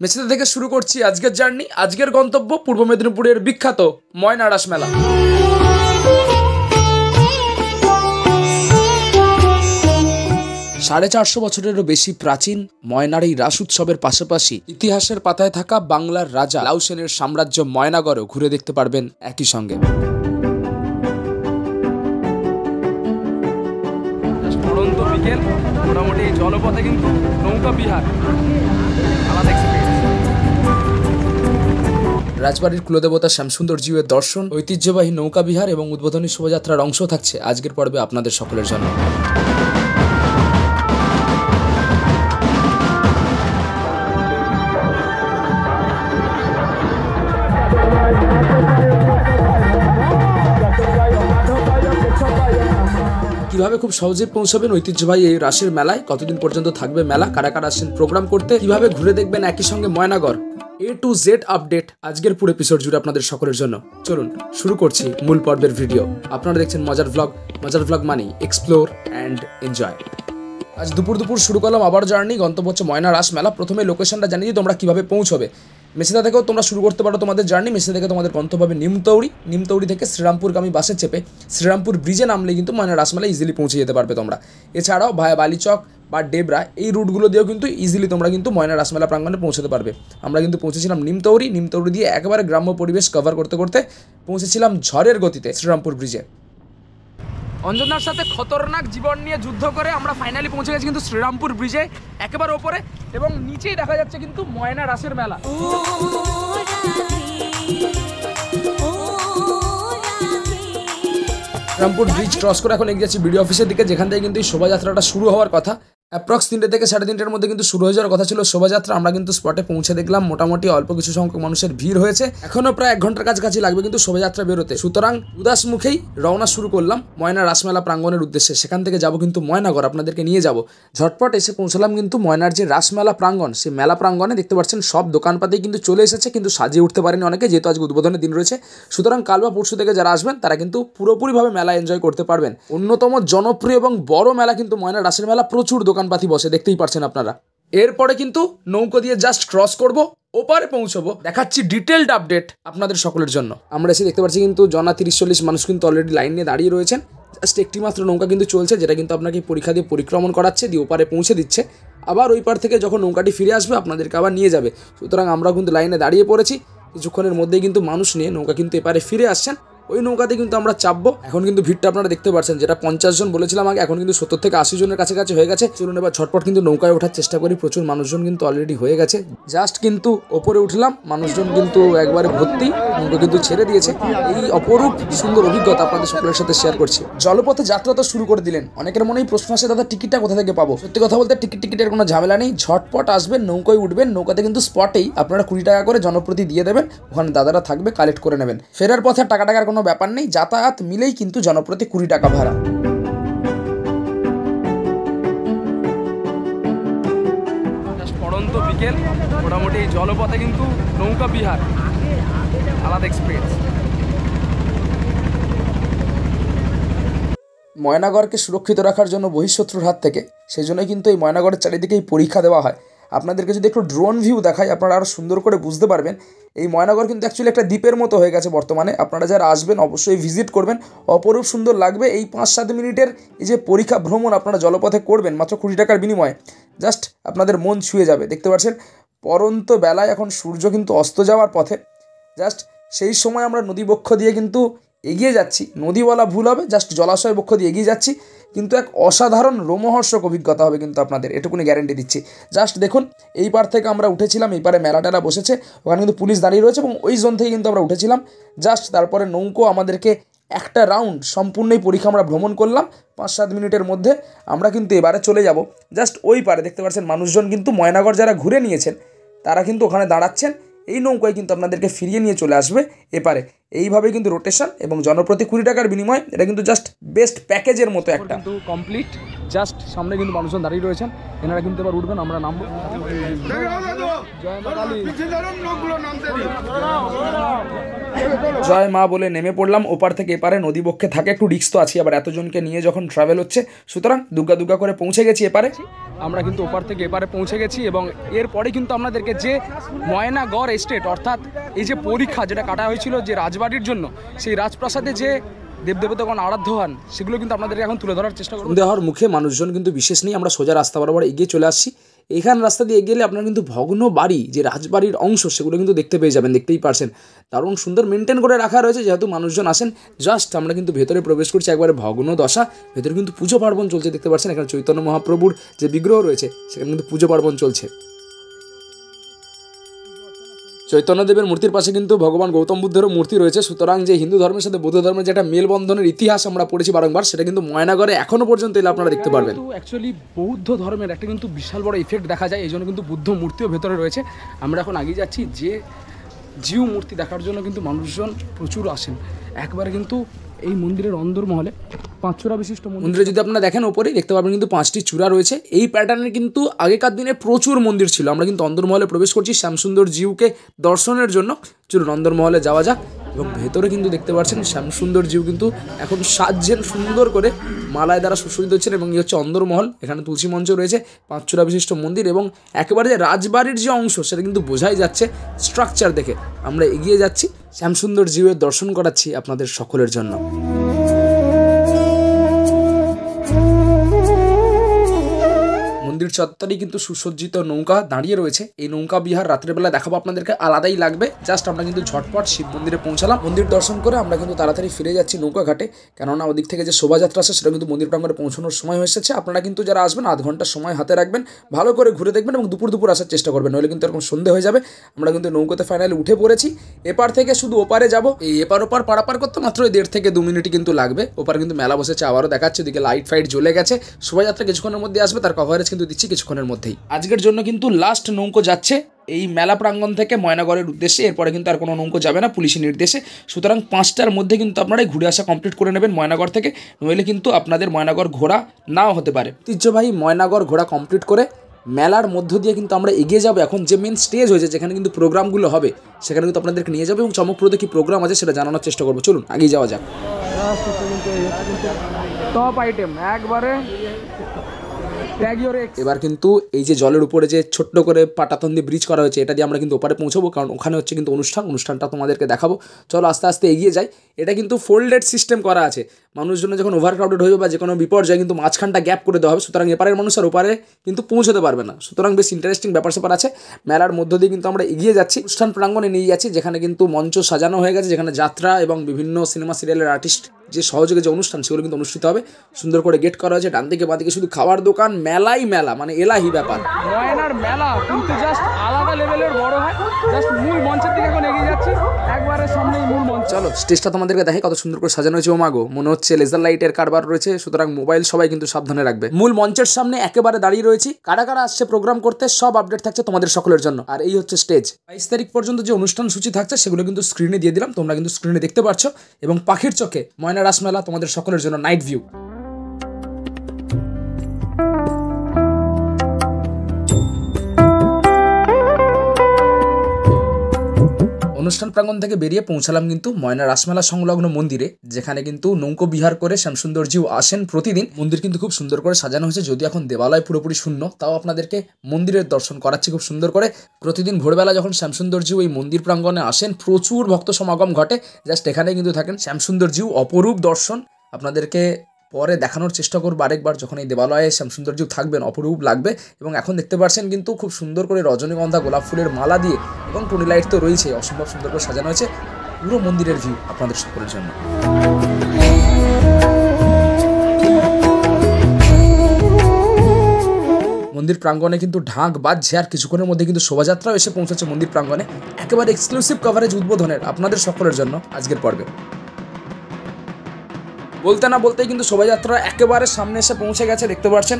মেছেদা থেকে শুরু করছি আজকের জার্নি। আজকের গন্তব্য পূর্ব মেদিনীপুরের বিখ্যাত ময়না রাস মেলা। 450 বছরেরও বেশি প্রাচীন ময়নার এই রাস উৎসবের পাশাপাশি ইতিহাসের পাতায় থাকা বাংলার রাজা লাউ সেনের সাম্রাজ্য ময়নাগড়ও ঘুরে দেখতে পারবেন একই সঙ্গে। পড়ন্ত বিকেল, মোটামুটি জলপথে কিন্তু নৌকা বিহার, আলাদা এক্সপিরিয়েন্স। রাজবাড়ির কুলদেবতা শ্যামসুন্দর জিউয়ের দর্শন, ঐতিহ্যবাহী নৌকা বিহার এবং উদ্বোধনী শোভাযাত্রার অংশ থাকছে আজকের পর্বে আপনাদের সকলের জন্য। কিভাবে খুব সহজে পৌঁছাবেন ঐতিহ্যবাহী এই রাসের মেলায়, কতদিন পর্যন্ত থাকবে মেলা, কারা কারা আসছেন প্রোগ্রাম করতে, কিভাবে ঘুরে দেখবেন একই সঙ্গে Moynagarh, A to Z update আজকের পুরো এপিসোড জুড়ে আপনাদের সকলের জন্য। চলুন শুরু করছি মূল পর্বের ভিডিও। আপনারা দেখছেন মজার ভ্লগ মানে এক্সপ্লোর অ্যান্ড এনজয়। আজ দুপুর শুরু করলাম আবার জার্নি। গন্তব্য হচ্ছে ময়না রাস মেলা। প্রথমে লোকেশনটা জানিয়ে দিই তোমরা কিভাবে পৌঁছবে। মেছেদা থেকেও তোমরা শুরু করতে পারো তোমাদের জার্নি। মেছেদা থেকে তোমাদের গন্তব্য হবে নিমতৌড়ি থেকে শ্রীরামপুরগামী বাসে চেপে শ্রীরামপুর ব্রিজে নামলে কিন্তু ময়না রাস মেলা ইজিলি পৌঁছে যেতে পারবে তোমরা। এছাড়াও ভায়া বালিচক বা ডেবরা এই রুটগুলো দিয়েও কিন্তু ইজিলি তোমরা কিন্তু ময়না রাস মেলা প্রাঙ্গণে পৌঁছতে পারবে। আমরা কিন্তু পৌঁছেছিলাম নিমতৌড়ি দিয়ে একেবারে গ্রাম্য পরিবেশ কভার করতে করতে পৌঁছেছিলাম ঝড়ের গতিতে শ্রীরামপুর ব্রিজে। অঞ্জনার সাথে খতরনাক জীবন নিয়ে যুদ্ধ করে আমরা ফাইনালি পৌঁছে গেছি কিন্তু শ্রীরামপুর ব্রিজে একেবারে ওপরে, এবং নিচেই দেখা যাচ্ছে কিন্তু ময়না রাসের মেলা। শ্রীরামপুর ব্রিজ ক্রস করে এখন এগিয়ে যাচ্ছি বিডিও অফিসের দিকে, যেখান থেকে কিন্তু এই শোভাযাত্রাটা শুরু হওয়ার কথা। অ্যাপ্রক্স 3টে থেকে 3:30টার মধ্যে কিন্তু শুরু হয়ে যাওয়ার কথা ছিল শোভাযাত্রা। আমরা কিন্তু স্পটে পৌঁছে দেখলাম মোটামুটি অল্প কিছু সংখ্যক মানুষের ভিড় হয়েছে। এখনো প্রায় 1 ঘন্টার কাছাকাছি লাগবে কিন্তু শোভাযাত্রা বেরোতে। সুতরাং উদাস মুখেই রওনা শুরু করলাম ময়না রাসমেলা প্রাঙ্গণের উদ্দেশ্যে। সেখান থেকে যাব কিন্তু ময়নাগড়, আপনাদেরকে নিয়ে যাব। ঝটপট এসে পৌঁছলাম কিন্তু ময়নার যে রাসমেলা প্রাঙ্গণ, সেই মেলা প্রাঙ্গণে দেখতে পাচ্ছেন সব দোকানপাতেই কিন্তু চলে এসেছে, কিন্তু সাজিয়ে উঠতে পারেনি অনেকে, যেহেতু আজকে উদ্বোধনের দিন রয়েছে। সুতরাং কাল বা পরশু থেকে যারা আসবেন তারা কিন্তু পুরোপুরিভাবে মেলা এনজয় করতে পারবেন। অন্যতম জনপ্রিয় এবং বড় মেলা কিন্তু ময়না রাসের মেলা, প্রচুর দোকানপাতি বসে, দেখতেই পারছেন আপনারা। এরপরে কিন্তু নৌকো দিয়ে জাস্ট ক্রস করব, ওপারে পৌঁছবো, দেখাচ্ছি ডিটেলড আপডেট আপনাদের সকলের জন্য। আমরা এসে দেখতে পাচ্ছি কিন্তু 30-40 মানুষ কিন্তু অলরেডি লাইন নিয়ে দাঁড়িয়ে রয়েছেন। জাস্ট একটি মাত্র নৌকা কিন্তু চলছে, যেটা কিন্তু আপনাকে পরীক্ষা দিয়ে পরিক্রমণ করাচ্ছে, দিয়ে ওপারে পৌঁছে দিচ্ছে। আবার ওই পার থেকে যখন নৌকাটি ফিরে আসবে আপনাদেরকে আবার নিয়ে যাবে। সুতরাং আমরা কিন্তু লাইনে দাঁড়িয়ে পড়েছি, কিছুক্ষণের মধ্যেই কিন্তু মানুষ নিয়ে নৌকা কিন্তু এপারে ফিরে আসছেন। ওই নৌকাতে কিন্তু আমরা চাপবো। এখন কিন্তু ভিড়টা আপনারা দেখতে পাচ্ছেন, যেটা 50 জন বলেছিলাম আগে, এখন কিন্তু 70 থেকে 80 জনের কাছাকাছি হয়ে গেছে। চলুন এবার ঝটপট কিন্তু নৌকায় ওঠার চেষ্টা করি। প্রচুর মানুষজন কিন্তু অলরেডি হয়ে গেছে। জাস্ট কিন্তু ওপরে উঠলাম, মানুষজন কিন্তু একবারে ভর্তি, নৌকা কিন্তু ছেড়ে দিয়েছে। এই অপরূপ সুন্দর অভিজ্ঞতা আপনাদের সকলের সাথে শেয়ার করছি। জলপথে যাত্রা তো শুরু করে দিলেন। অনেকের মনেই প্রশ্ন আসে, দাদা টিকিটটা কোথা থেকে পাবো? সত্যি কথা বলতে টিকিটের কোনো ঝামেলা নেই। ঝটপট আসবেন, নৌকায় উঠবেন, নৌকাতে কিন্তু স্পটেই আপনারা 20 টাকা করে জনপ্রতি দিয়ে দেবেন। ওখানে দাদারা থাকবে, কালেক্ট করে নেবেন। ফেরার পথে টাকার কোনো ব্যাপার নেই, যাতায়াত মিলেই কিন্তু জনপ্রতি 20 টাকা ভাড়া। পড়ন্ত বিকেল, মোটামুটি জলপথে কিন্তু নৌকা বিহার, আলাদা এক্সপিরিয়েন্স। ময়নাগড়কে সুরক্ষিত রাখার জন্য বহিঃশত্রুর হাত থেকে, সেই জন্যই কিন্তু এই ময়নাগড়ের চারিদিকেই পরীক্ষা দেওয়া হয়। আপনাদেরকে যদি একটু ড্রোন ভিউ দেখাই, আপনারা আরও সুন্দর করে বুঝতে পারবেন। এই ময়নাগড় কিন্তু অ্যাকচুয়ালি একটা দ্বীপের মতো হয়ে গেছে বর্তমানে। আপনারা যারা আসবেন অবশ্যই ভিজিট করবেন, অপরূপ সুন্দর লাগবে। এই 5-7 মিনিটের এই যে পরীক্ষা ভ্রমণ আপনারা জলপথে করবেন মাত্র 20 টাকার বিনিময়ে, জাস্ট আপনাদের মন ছুঁয়ে যাবে। দেখতে পাচ্ছেন পরন্ত বেলায় এখন সূর্য কিন্তু অস্ত যাওয়ার পথে। জাস্ট সেই সময় আমরা নদী বক্ষ দিয়ে কিন্তু এগিয়ে যাচ্ছি, নদী বলা ভুল হবে, জাস্ট জলাশয় বক্ষ দিয়ে এগিয়ে যাচ্ছি। কিন্তু এক অসাধারণ রোমহর্ষক অভিজ্ঞতা হবে কিন্তু আপনাদের, এটুকুনি গ্যারেন্টি দিচ্ছি। জাস্ট দেখুন, এই পার থেকে আমরা উঠেছিলাম, এই পারে মেলা বসেছে, ওখানে কিন্তু পুলিশ দাঁড়িয়ে রয়েছে, এবং ওই জোন থেকে কিন্তু আমরা উঠেছিলাম। জাস্ট তারপরে নৌকো আমাদেরকে একটা রাউন্ড সম্পূর্ণই পরীক্ষা আমরা ভ্রমণ করলাম 5-7 মিনিটের মধ্যে। আমরা কিন্তু এবারে চলে যাব জাস্ট ওই পারে। দেখতে পাচ্ছেন মানুষজন কিন্তু ময়নাগড় যারা ঘুরে নিয়েছেন তারা কিন্তু ওখানে দাঁড়াচ্ছেন। এই নৌকায় কিন্তু আপনাদেরকে ফিরিয়ে নিয়ে চলে আসবে এপারে। এইভাবে কিন্তু রোটেশন এবং জনপ্রতি 20 টাকার বিনিময় এটা কিন্তু জাস্ট বেস্ট প্যাকেজের মতো একটা কিন্তু কমপ্লিট। জাস্ট সামনে কিন্তু মানুষজন দাঁড়িয়ে রয়েছেন, এনারা কিন্তু এবার উঠবেন, আমরা নামবো। জয় মা বলে নেমে পড়লাম। ওপার থেকে এপারে নদীবক্ষে থাকে একটু রিস্ক তো আছে, আবার এতজনকে নিয়ে যখন ট্রাভেল হচ্ছে, সুতরাং দুগ্গা দুগ্গা করে পৌঁছে গেছি এপারে। আমরা কিন্তু ওপার থেকে এপারে পৌঁছে গেছি এবং এরপরে কিন্তু আপনাদেরকে যে ময়নাগড় এস্টেট অর্থাৎ এই যে পরীক্ষা যেটা কাটা হয়েছিল যে রাজবাড়ির জন্য, সেই রাজপ্রাসাদে যে দেবদেবতাগণ আরাধ্য হন সেগুলো কিন্তু আপনাদেরকে এখন তুলে ধরার চেষ্টা করব। দেওয়ার মুখে মানুষজন কিন্তু বিশেষ নেই, আমরা সোজা রাস্তা বরাবর এগিয়ে চলে আসছি। এখান রাস্তা দিয়ে গেলে আপনার কিন্তু ভগ্ন বাড়ি যে রাজবাড়ির অংশ সেগুলো কিন্তু দেখতে পেয়ে যাবেন, দেখতেই পারছেন। দারুণ সুন্দর মেনটেন করে রাখা রয়েছে, যেহেতু মানুষজন আসেন। জাস্ট আমরা কিন্তু ভেতরে প্রবেশ করছি, একবারে ভগ্ন দশা। ভেতরে কিন্তু পুজো পার্বণ চলছে, দেখতে পাচ্ছেন। এখানে চৈতন্য মহাপ্রভুর যে বিগ্রহ রয়েছে সেখানে কিন্তু পুজো পার্বণ চলছে। চৈতন্যদেবের মূর্তির পাশে কিন্তু ভগবান গৌতম বুদ্ধেরও মূর্তি রয়েছে। সুতরাং যে হিন্দু ধর্মের সাথে বৌদ্ধ ধর্মের যেটা মেলবন্ধনের ইতিহাস আমরা পড়েছি বারংবার, সেটা কিন্তু ময়নাগড়ে এখনো পর্যন্ত এলে আপনারা দেখতে পারবেন। অ্যাকচুয়ালি বৌদ্ধ ধর্মের একটা কিন্তু বিশাল বড় ইফেক্ট দেখা যায়, এই জন্য কিন্তু বুদ্ধ মূর্তিও ভেতরে রয়েছে। আমরা এখন আগে যাচ্ছি, যে জিউ মূর্তি দেখার জন্য কিন্তু মানুষজন প্রচুর আসেন। একবারে কিন্তু এই মন্দিরের অন্দরমহলে 5 চূড়া বিশিষ্ট মন্দিরে যদি আপনারা দেখেন ওপরেই দেখতে পাবেন কিন্তু 5টি চূড়া রয়েছে। এই প্যাটার্নের কিন্তু আগেকার দিনে প্রচুর মন্দির ছিল। আমরা কিন্তু অন্দরমহলে প্রবেশ করছি শ্যামসুন্দর জিউকে দর্শনের জন্য। চলুন অন্দরমহলে যাওয়া যাক। এবং ভেতরে কিন্তু দেখতে পাচ্ছেন শ্যামসুন্দর জিউ কিন্তু এখন সাজছেন সুন্দর করে, মালায় দ্বারা সুশোভিত হচ্ছেন। এবং এই হচ্ছে অন্দরমহল, এখানে তুলসী মঞ্চ রয়েছে, 5 চূড়া বিশিষ্ট মন্দির এবং একেবারে যে রাজবাড়ির যে অংশ সেটা কিন্তু বোঝাই যাচ্ছে স্ট্রাকচার দেখে। আমরা এগিয়ে যাচ্ছি, শ্যামসুন্দর জিউয়ের দর্শন করাচ্ছি আপনাদের সকলের জন্য। মন্দির চত্বরেই কিন্তু সুসজ্জিত নৌকা দাঁড়িয়ে রয়েছে। এই নৌকা বিহার রাত্রের বেলা দেখাবো আপনাদেরকে, আলাদাই লাগবে। জাস্ট আমরা কিন্তু ঝটপট শিব মন্দিরে পৌঁছালাম। মন্দির দর্শন করে আমরা কিন্তু তাড়াতাড়ি ফিরে যাচ্ছি নৌকা ঘাটে, কেননা ওদিক থেকে যে শোভাযাত্রা আছে সেটা কিন্তু মন্দির প্রাঙ্গণে পৌঁছানোর সময় হয়ে এসেছে। আপনারা কিন্তু যারা আসবেন আধ ঘন্টার সময় হাতে রাখবেন, ভালো করে ঘুরে দেখবেন এবং দুপুর আসার চেষ্টা করবেন, নইলে কিন্তু এরকম সন্ধে হয়ে যাবে। আমরা কিন্তু নৌকাতে ফাইনালি উঠে পড়েছি। এপার থেকে শুধু ওপারে যাব, এই এপার ওপার পারাপার করতে মাত্র 1.5 থেকে 2 মিনিটই কিন্তু লাগবে। ওপার কিন্তু মেলা বসেছে, আবারও দেখাচ্ছে, ওদিকে লাইট ফাইট জ্বলে গেছে। শোভাযাত্রা কিছুক্ষণের মধ্যে আসবে, তার কভারেজ কিন্তু দিচ্ছি কিছুক্ষণের মধ্যেই। আজকের জন্য কিন্তু লাস্ট নৌকো যাচ্ছে এই মেলা প্রাঙ্গণ থেকে ময়নাগড়ের উদ্দেশ্যে। এরপরে কিন্তু আর কোনো নৌকো যাবে না পুলিশের নির্দেশে। সুতরাং 5টার মধ্যে কিন্তু আপনারা ঘুরে আসা কমপ্লিট করে নেবেন ময়নাগড় থেকে, নইলে কিন্তু আপনাদের ময়নাগড় ঘোরা নাও হতে পারে। ঐতিহ্যবাহী ময়নাগড় ঘোরা কমপ্লিট করে মেলার মধ্য দিয়ে কিন্তু আমরা এগিয়ে যাব। এখন যে মেন স্টেজ হয়েছে যেখানে কিন্তু প্রোগ্রামগুলো হবে, সেখানে কিন্তু আপনাদেরকে নিয়ে যাবে এবং চমকপ্রদ কি প্রোগ্রাম আছে সেটা জানানোর চেষ্টা করবো। চলুন এগিয়ে যাওয়া যাক। টপ আইটেম একবারে। এবার কিন্তু এই যে জলের উপরে যে ছোট্ট করে পাটাতন দিয়ে ব্রিজ করা হয়েছে, এটা দিয়ে আমরা কিন্তু ওপারে পৌঁছাবো, কারণ ওখানে হচ্ছে কিন্তু অনুষ্ঠানটা তোমাদেরকে দেখাবো। চলো আস্তে আস্তে এগিয়ে যাই। এটা কিন্তু ফোল্ডেড সিস্টেম করা আছে, মানুষজনের যখন ওভারক্রাউডেড হয়ে যাবে বা যে কোনো বিপর্যয় কিন্তু মাঝখানটা গ্যাপ করে দেওয়া হবে। সুতরাং এপারের মানুষ আর ওপারে কিন্তু পৌঁছতে পারবে না। সুতরাং বেশ ইন্টারেস্টিং ব্যাপার স্যাপার আছে। মেলার মধ্য দিয়ে কিন্তু আমরা এগিয়ে যাচ্ছি, অনুষ্ঠান প্রাঙ্গণে নিয়ে যাচ্ছি, যেখানে কিন্তু মঞ্চ সাজানো হয়ে গেছে, যেখানে যাত্রা এবং বিভিন্ন সিনেমা সিরিয়ালের আর্টিস্ট যে সহযোগে যে অনুষ্ঠান সেগুলো কিন্তু অনুষ্ঠিত হবে। সুন্দর করে গেট করা হয়েছে, ডান দিকে বাঁ দিকে শুধু খাবার দোকান, মেলাই মেলা, মানে এলাহি ব্যাপার। ময়নার মেলা কিন্তু জাস্ট আলাদা লেভেলের বড় হয়। জাস্ট মূল মঞ্চের দিকে এখন এগিয়ে যাচ্ছি, একবারে সামনেই মূল মঞ্চ। চলো স্টেজটা তোমাদেরকে দেখে কত সুন্দর করে সাজানো হয়েছে। ও মাগো, মনে হচ্ছে লেজার লাইটের কারবার রয়েছে, সুতরাং মোবাইল সবাই কিন্তু সাবধানে রাখবে। মূল মঞ্চের সামনে একেবারে দাঁড়িয়ে রয়েছি, কারা কারা আসছে প্রোগ্রাম করতে সব আপডেট থাকছে তোমাদের সকলের জন্য। আর এই হচ্ছে স্টেজ। 22 তারিখ পর্যন্ত যে অনুষ্ঠান সূচি থাকছে সেগুলো কিন্তু স্ক্রিনে দিয়ে দিলাম, তোমরা কিন্তু স্ক্রিনে দেখতে পাচ্ছ। এবং পাখির চোখে ময়না রাসমেলা তোমাদের সকলের জন্য নাইট ভিউ। অনুষ্ঠান প্রাঙ্গণ থেকে বেরিয়ে পৌঁছালাম কিন্তু ময়না রাসমেলা সংলগ্ন মন্দিরে, যেখানে কিন্তু নৌকো বিহার করে শ্যামসুন্দর জিউ আসেন প্রতিদিন। মন্দির কিন্তু খুব সুন্দর করে সাজানো হয়েছে, যদি এখন দেবালয় পুরোপুরি শূন্য, তাও আপনাদেরকে মন্দিরের দর্শন করাচ্ছি খুব সুন্দর করে। প্রতিদিন ভোরবেলা যখন শ্যামসুন্দর জিউ এই মন্দির প্রাঙ্গণে আসেন প্রচুর ভক্ত সমাগম ঘটে। জাস্ট এখানে কিন্তু থাকেন শ্যামসুন্দর জিউ, অপরূপ দর্শন। আপনাদেরকে পরে দেখানোর চেষ্টা করবো আরেকবার, যখন এই দেবালয়ে শ্যামসুন্দর জিউ থাকবেন অপরূপ লাগবে। এবং এখন দেখতে পাচ্ছেন কিন্তু খুব সুন্দর করে রজনীগন্ধা গোলাপ ফুলের মালা দিয়ে এবং টুনি লাইট তো রয়েছে, অসম্ভব সুন্দর করে সাজানো হয়েছে। পুরো মন্দিরের ভিউ আপনাদের সকলের জন্য। মন্দির প্রাঙ্গণে কিন্তু ঢাক বাজছে, আর কিছুক্ষণের মধ্যে কিন্তু শোভাযাত্রাও এসে পৌঁছেছে মন্দির প্রাঙ্গণে। একেবারে এক্সক্লুসিভ কভারেজ উদ্বোধনের আপনাদের সকলের জন্য আজকের পর্বে। বলতে না বলতেই কিন্তু শোভাযাত্রা একেবারে সামনে এসে পৌঁছে গেছে, দেখতে পাচ্ছেন।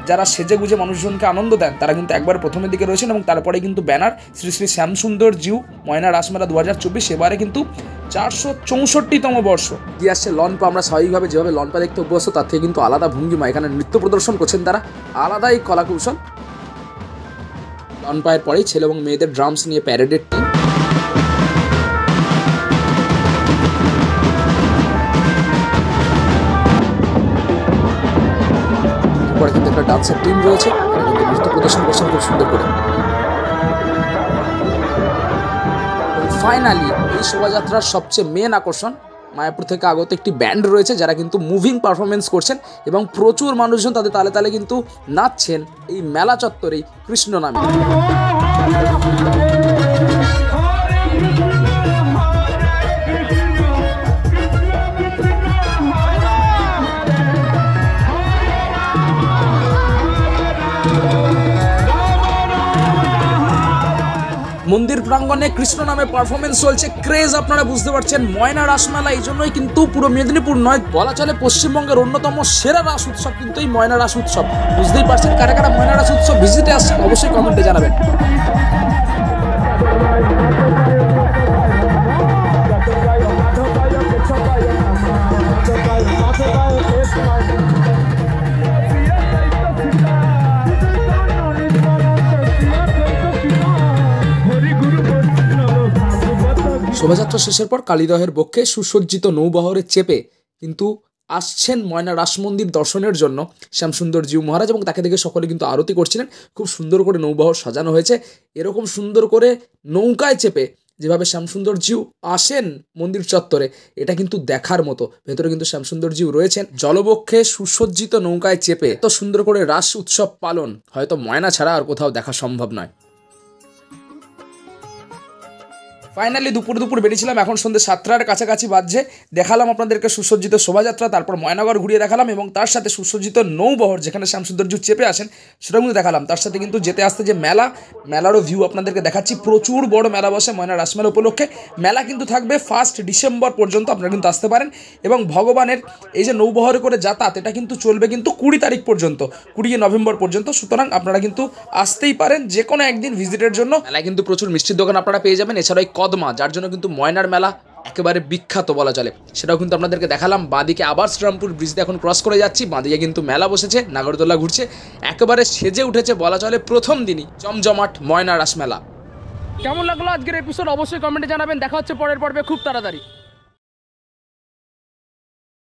যারা সেজে গুজে মানুষজনকে আনন্দ দেন তারা কিন্তু একবার প্রথমের দিকে রয়েছেন এবং তারপরে কিন্তু ব্যানার শ্রী শ্রী শ্যামসুন্দর জিউ ময়না রাসমেলা 2024 এবারে কিন্তু 464তম বর্ষ কি আসছে লনপা। আমরা স্বাভাবিকভাবে যেভাবে লনপা দেখতে অভ্যস্ত তার থেকে কিন্তু আলাদা ভঙ্গিমা এখানে নৃত্য প্রদর্শন করছেন তারা, আলাদাই কলাকৌশল। লনপায়ের পরেই ছেলে এবং মেয়েদের ড্রামস নিয়ে প্যারেডের টিম। পরে কিন্তু একটা ডান্সের টিম রয়েছে, কিন্তু নৃত্য প্রদর্শন করছেন খুব সুন্দর করে। ফাইনালি এই শোভাযাত্রার সবচেয়ে মেন আকর্ষণ মায়াপুর থেকে আগত একটি ব্যান্ড রয়েছে যারা কিন্তু মুভিং পারফরমেন্স করছেন এবং প্রচুর মানুষজন তাদের তালে তালে কিন্তু নাচছেন এই মেলা চত্বরেই কৃষ্ণ নামে। মন্দির প্রাঙ্গণে কৃষ্ণ নামে পারফরমেন্স চলছে, ক্রেজ আপনারা বুঝতে পারছেন। ময়না রাসমেলা এই জন্যই কিন্তু পুরো মেদিনীপুর নয় বলা চলে পশ্চিমবঙ্গের অন্যতম সেরা রাস উৎসব কিন্তু এই ময়না রাস উৎসব। বুঝতেই পারছেন কারা কারা ময়না রাস উৎসব ভিজিটে আসছেন অবশ্যই কমেন্টে জানাবেন। শোভাযাত্রা শেষের পর কালীদহের বক্ষে সুসজ্জিত নৌবহরে চেপে কিন্তু আসছেন ময়না রাস মন্দির দর্শনের জন্য শ্যামসুন্দর জিউ মহারাজ এবং তাকে দেখে সকলে কিন্তু আরতি করছিলেন। খুব সুন্দর করে নৌবহর সাজানো হয়েছে, এরকম সুন্দর করে নৌকায় চেপে যেভাবে শ্যামসুন্দর জিউ আসেন মন্দির চত্বরে এটা কিন্তু দেখার মতো। ভেতরে কিন্তু শ্যামসুন্দর জিউ রয়েছেন জলবক্ষে সুসজ্জিত নৌকায় চেপে এত সুন্দর করে রাস উৎসব পালন হয়তো ময়না ছাড়া আর কোথাও দেখা সম্ভব নয়। ফাইনালি দুপুর বেরিয়েছিলাম, এখন সন্ধ্যে 7টার কাছাকাছি বাজছে। দেখালাম আপনাদেরকে সুসজ্জিত শোভাযাত্রা, তারপর ময়নাগড় ঘুরিয়ে দেখালাম এবং তার সাথে সুসজ্জিত নৌবহর যেখানে শ্যামসুন্দর জিউ চেপে আসেন সেটা কিন্তু দেখালাম। তার সাথে কিন্তু যেতে আসতে যে মেলারও ভিউ আপনাদেরকে দেখাচ্ছি। প্রচুর বড় মেলা বসে ময়না রাসমেলা উপলক্ষে। মেলা কিন্তু থাকবে 1 ডিসেম্বর পর্যন্ত, আপনারা কিন্তু আসতে পারেন এবং ভগবানের এই যে নৌবহরে করে যাতায়াত এটা কিন্তু চলবে কিন্তু 20 তারিখ পর্যন্ত, 20 নভেম্বর পর্যন্ত। সুতরাং আপনারা কিন্তু আসতেই পারেন যে কোনো একদিন ভিজিটের জন্য। মেলায় কিন্তু প্রচুর মিষ্টির দোকান আপনারা পেয়ে যাবেন, এছাড়াও কদমা যার জন্য কিন্তু ময়নার মেলা একেবারে বিখ্যাত বলা চলে সেটাও কিন্তু আপনাদেরকে দেখালাম। বাঁদিকে আবার শ্রীরামপুর ব্রিজ এখন ক্রস করে যাচ্ছি, বাঁদিকে কিন্তু মেলা বসেছে, নাগরদোলা ঘুরছে, একেবারে সেজে উঠেছে বলা চলে প্রথম দিনই জমজমাট ময়না রাস মেলা। কেমন লাগলো আজকের এপিসোড অবশ্যই কমেন্টে জানাবেন। দেখা হচ্ছে পরের পর্বে খুব তাড়াতাড়ি।